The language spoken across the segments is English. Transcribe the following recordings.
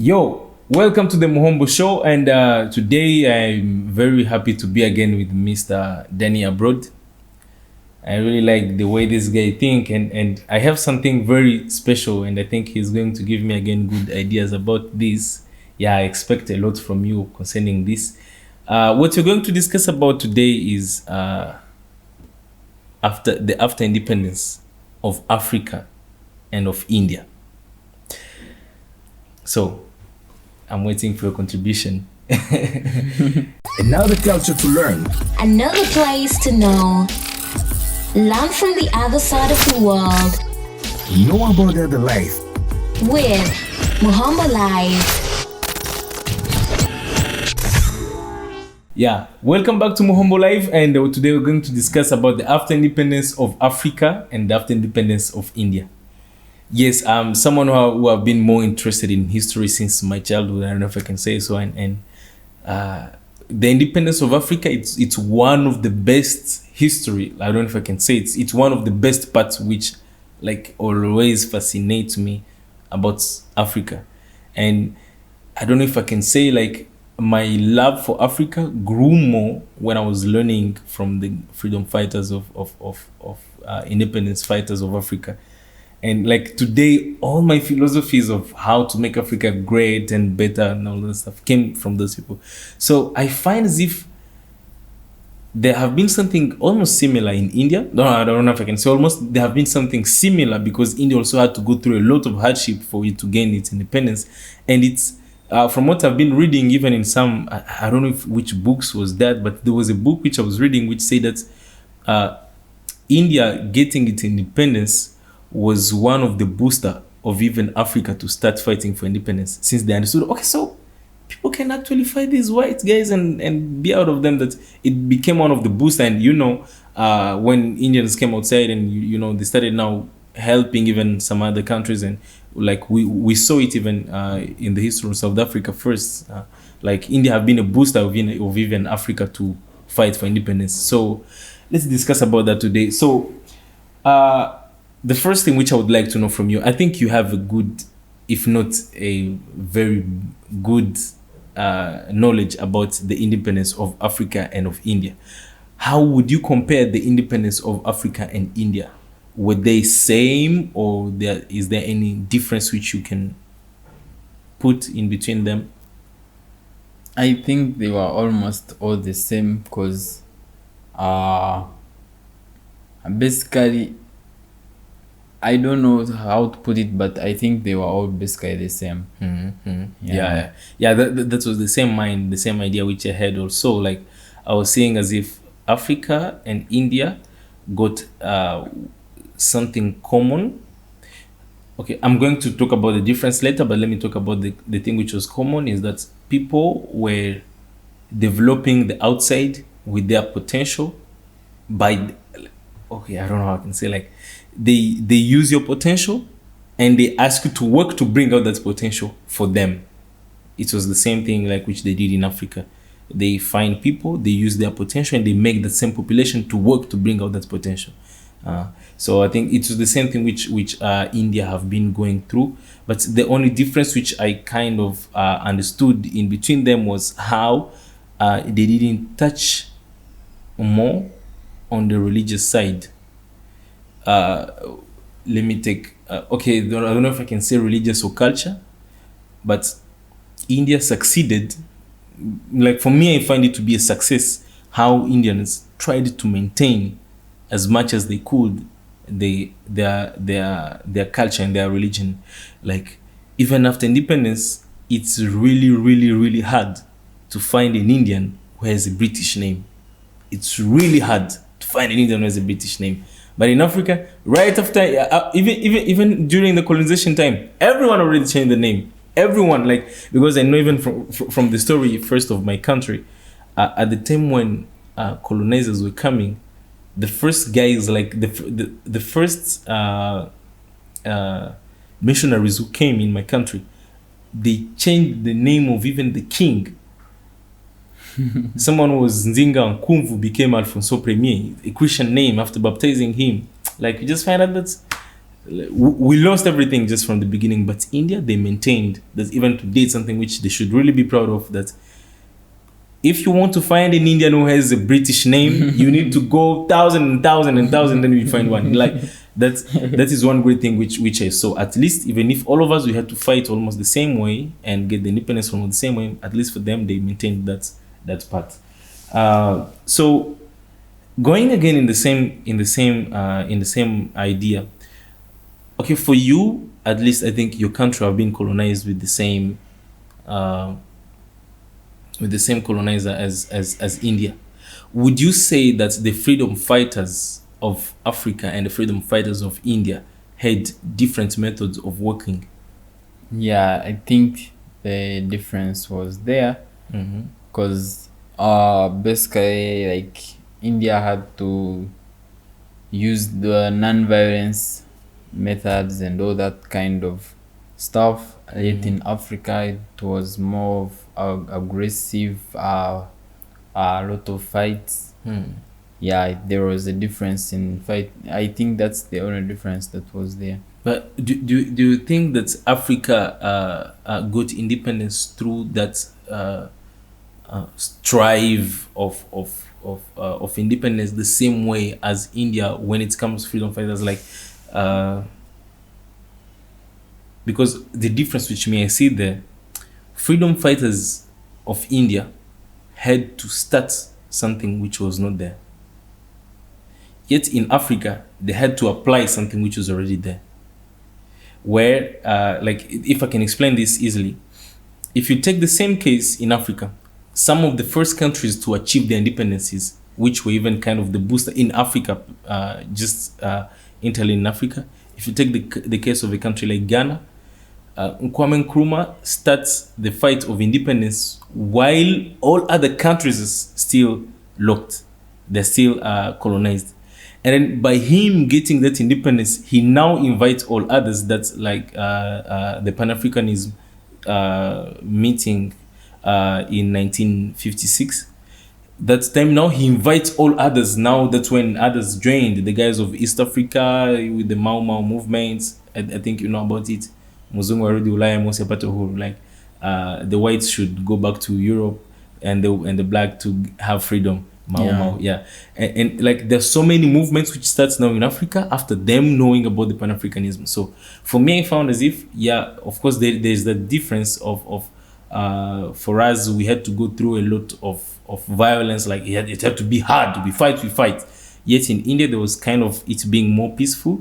Yo, welcome to the Muhombo Show, and today I'm very happy to be again with Mr. Danny Abroad. I really like the way this guy think, and I have something very special, and I think he's going to give me again good ideas about this. Yeah, I expect a lot from you concerning this. What we're going to discuss about today is after independence of Africa and of India. So I'm waiting for your contribution. Another culture to learn. Another place to know. Learn from the other side of the world. Know about the other life. With Muhombo Live. Yeah, welcome back to Muhombo Live, and today we're going to discuss about the after independence of Africa and the after independence of India. Yes, I'm someone who have been more interested in history since my childhood. I don't know if I can say so. And the independence of Africa, it's one of the best history. I don't know if I can say it's one of the best parts which like always fascinates me about Africa. And I don't know if I can say like my love for Africa grew more when I was learning from the freedom fighters of independence fighters of Africa. And like today, all my philosophies of how to make Africa great and better and all that stuff came from those people. So I find as if there have been something almost similar in India. No, I don't know if I can say almost. There have been something similar because India also had to go through a lot of hardship for it to gain its independence. And it's from what I've been reading, even in some, I don't know which books was that, but there was a book which I was reading which said that India getting its independence was one of the booster of even Africa to start fighting for independence, since they understood, okay, so people can actually fight these white guys and be out of them, that it became one of the booster. And when Indians came outside and they started now helping even some other countries, and like we saw it even in the history of South Africa first, like India have been a booster of even Africa to fight for independence. So let's discuss about that today. So the first thing which I would like to know from you, I think you have a good, if not a very good knowledge about the independence of Africa and of India. How would you compare the independence of Africa and India? Were they same, or is there any difference which you can put in between them? I think they were almost all the same because basically, I don't know how to put it, but I think they were all basically the same. Mm-hmm. Yeah. That was the same idea which I had also. Like I was saying, as if Africa and India got something common. Okay, I'm going to talk about the difference later, but let me talk about the thing which was common, is that people were developing the outside with their potential by, okay, I don't know how I can say, like they use your potential and they ask you to work to bring out that potential for them. It was the same thing like which they did in Africa. They find people, they use their potential, and they make the same population to work to bring out that potential. So I think it was the same thing which India have been going through, but the only difference which I kind of understood in between them was how they didn't touch more on the religious side. Let me take okay, I don't know if I can say religious or culture, but India succeeded. Like for me, I find it to be a success how Indians tried to maintain as much as they could their culture and their religion. Like even after independence, it's really, really, really hard to find an Indian who has a British name. It's really hard to find an Indian who has a British name. But in Africa, right after, even during the colonization time, everyone already changed the name. Everyone, like, because I know even from the story first of my country, at the time when colonizers were coming, the first guys, like the first missionaries who came in my country, they changed the name of even the king. Someone who was Nzinga Nkumvu became Alfonso Premier, a Christian name after baptizing him. Like you just find out that we lost everything just from the beginning, but India, they maintained that even today it's something which they should really be proud of, that if you want to find an Indian who has a British name, you need to go thousand, then you find one. Like that is one great thing which I saw. At least even if all of us we had to fight almost the same way and get the independence from the same way, at least for them they maintained that part. So going again in the same idea. Okay, for you, at least I think your country have been colonized with the same colonizer as India. Would you say that the freedom fighters of Africa and the freedom fighters of India had different methods of working? Yeah, I think the difference was there because basically, like, India had to use the non-violence methods and all that kind of stuff. Yet in Africa, it was more of aggressive, a lot of fights. Yeah, there was a difference in fight. I think that's the only difference that was there. But do you think that Africa got independence through that strive of independence the same way as India when it comes to freedom fighters? Like, because the difference which I see there, freedom fighters of India had to start something which was not there. Yet in Africa, they had to apply something which was already there. Where, like, if I can explain this easily, if you take the same case in Africa, some of the first countries to achieve their independencies, which were even kind of the booster in Africa, entirely in Africa. If you take the case of a country like Ghana, Kwame Nkrumah starts the fight of independence while all other countries is still locked. They're still colonized. And then by him getting that independence, he now invites all others. That's like the Pan-Africanism meeting in 1956. That time now he invites all others. Now that's when others joined, the guys of East Africa with the Mau Mau movements. I think you know about it. Muzungu already ulaya mose pato huru. Like the whites should go back to Europe and the black to have freedom. Mau, yeah. And like there's so many movements which starts now in Africa after them knowing about the Pan-Africanism. So for me, I found as if, yeah, of course there's the difference of for us, we had to go through a lot of violence. Like it had to be hard, we fight. Yet in India, there was kind of it being more peaceful.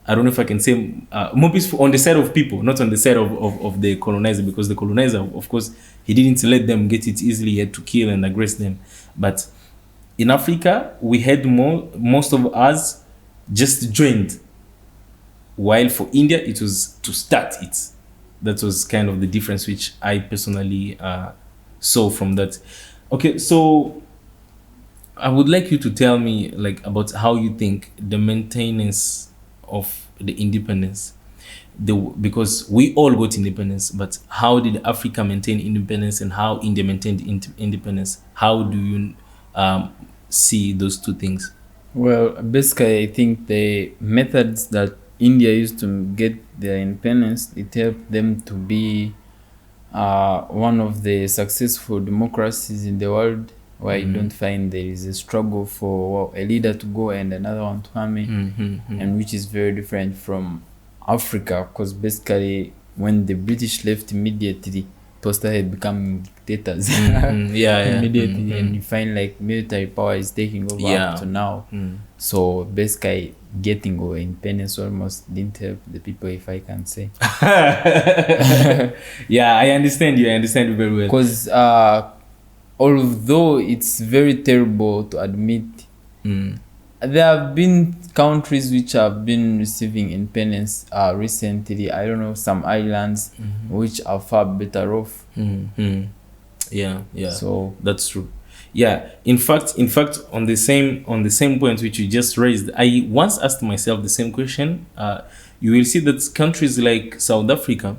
I don't know if I can say more peaceful on the side of people, not on the side of the colonizer, because the colonizer, of course, he didn't let them get it easily. He had to kill and aggress them. But in Africa, we had most of us just joined. While for India, it was to start it. That was kind of the difference which I personally saw from that. Okay, so I would like you to tell me like about how you think the maintenance of the independence, because we all got independence, but how did Africa maintain independence and how India maintained independence? How do you see those two things? Well, basically, I think the methods that India used to get their independence, it helped them to be one of the successful democracies in the world, where you don't find there is a struggle for a leader to go and another one to come in, and which is very different from Africa, because basically when the British left immediately, people started becoming dictators immediately, and you find like military power is taking over up to now. So basically getting our independence almost didn't help the people, if I can say. Yeah, I understand you very well. Because although it's very terrible to admit, there have been countries which have been receiving independence recently. I don't know, some islands which are far better off. Yeah. So that's true. Yeah. In fact, on the same point which you just raised, I once asked myself the same question. You will see that countries like South Africa,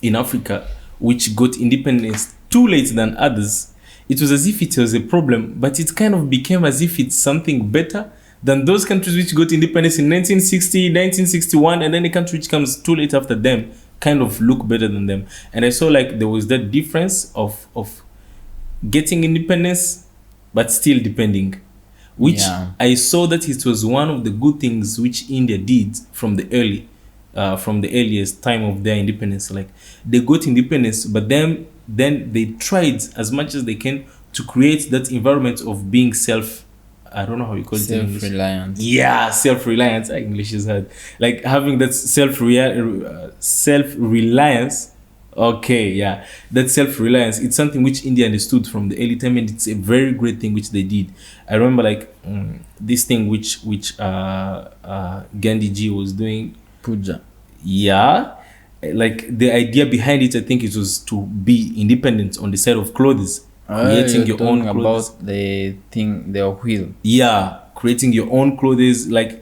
in Africa, which got independence too late than others, it was as if it was a problem, but it kind of became as if it's something better than those countries which got independence in 1960, 1961, and then the country which comes too late after them kind of look better than them. And I saw like there was that difference of getting independence but still depending, which Yeah. I saw that it was one of the good things which India did from the earliest time of their independence. Like they got independence, but then they tried as much as they can to create that environment of being I don't know how you call it in English. Self-reliance. Yeah, self-reliance. English is hard. Like having that self-reliance. Okay, yeah, that self-reliance. It's something which India understood from the early time, and it's a very great thing which they did. I remember like this thing which Gandhi ji was doing. Puja. Yeah, like the idea behind it, I think it was to be independent on the side of clothes, creating You're your own talking clothes. about the thing, the wheel. Yeah, creating your own clothes, like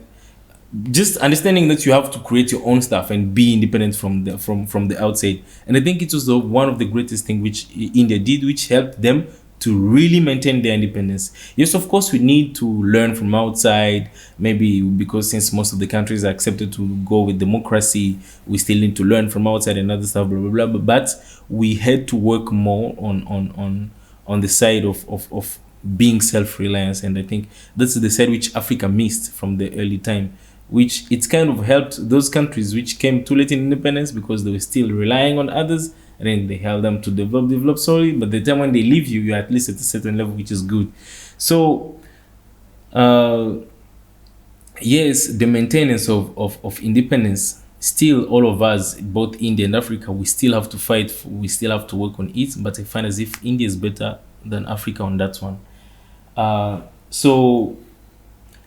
just understanding that you have to create your own stuff and be independent from the outside. And I think it was one of the greatest thing which India did, which helped them to really maintain their independence. Yes, of course, we need to learn from outside, maybe because since most of the countries are accepted to go with democracy, we still need to learn from outside and other stuff, blah blah blah. But we had to work more on the side of being self-reliance, and I think that's the side which Africa missed from the early time, which it's kind of helped those countries which came too late in independence because they were still relying on others, and then they helped them to develop slowly. But the time when they leave you, you're at least at a certain level, which is good. So yes, the maintenance of independence, still all of us, both India and Africa, we still have to fight, we still have to work on it. But I find as if India is better than Africa on that one. So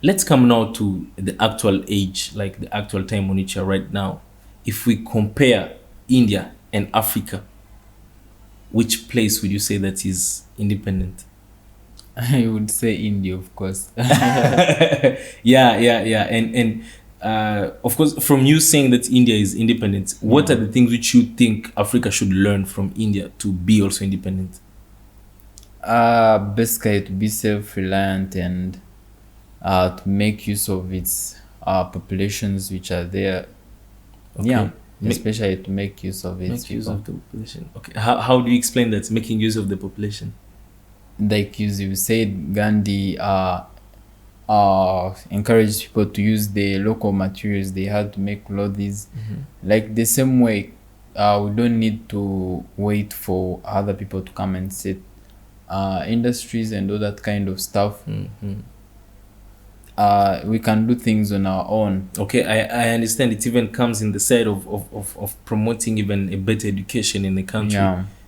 let's come now to the actual age, like the actual time on which you're right now. If we compare India and Africa, which place would you say that is independent? I would say India, of course. Yeah. And of course, from you saying that India is independent, what are the things which you think Africa should learn from India to be also independent? Basically, to be self-reliant and to make use of its populations which are there. Okay. Yeah, especially to make use of its Make use people. of the population. Okay. How do you explain that? Making use of the population. Like you said, Gandhi encouraged people to use the local materials they had to make clothes. Like the same way, we don't need to wait for other people to come and set industries and all that kind of stuff. We can do things on our own. Okay, I understand. It even comes in the side of promoting even a better education in the country.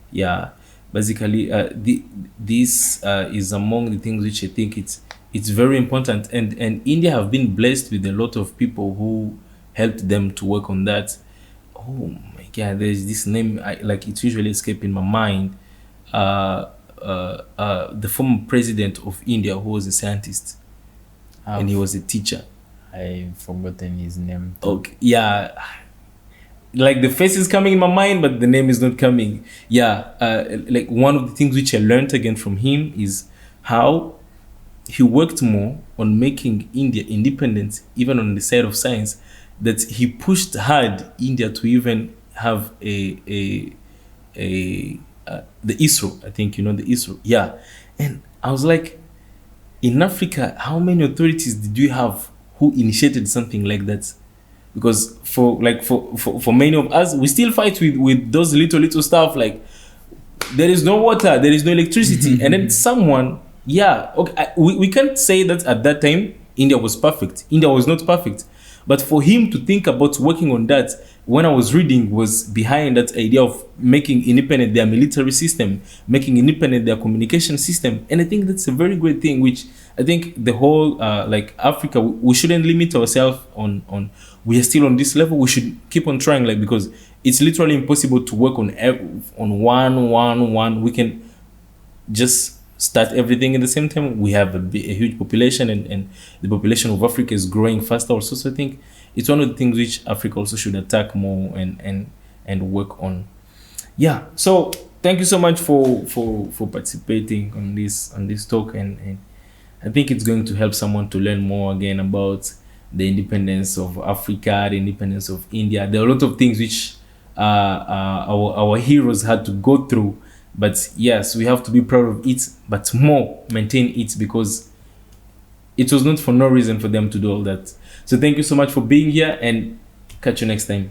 Yeah. Basically, this is among the things which I think it's very important. And India have been blessed with a lot of people who helped them to work on that. Oh my God, there's this name, like it's usually escaping my mind. The former president of India, who was a scientist, and he was a teacher. I've forgotten his name too. Okay, yeah, like the face is coming in my mind, but the name is not coming. Yeah, like one of the things which I learned again from him is how he worked more on making India independent, even on the side of science, that he pushed hard India to even have the ISRO. I think you know the ISRO. Yeah, and I was like, in Africa, how many authorities did you have who initiated something like that? Because for many of us, we still fight with those little stuff, like there is no water, there is no electricity, and then someone, yeah, okay, we can't say that at that time India was perfect. India was not perfect, but for him to think about working on that, when I was reading, was behind that idea of making independent their military system, making independent their communication system. And I think that's a very great thing, which I think the whole like Africa, we shouldn't limit ourselves on we are still on this level. We should keep on trying, like, because it's literally impossible to work on one. We can just start everything at the same time. We have a huge population, and the population of Africa is growing faster also. So I think it's one of the things which Africa also should attack more and work on. Yeah. So thank you so much for participating on this talk, and I think it's going to help someone to learn more again about the independence of Africa, the independence of India. There are a lot of things which our heroes had to go through. But yes, we have to be proud of it, but more maintain it, because it was not for no reason for them to do all that. So thank you so much for being here, and catch you next time.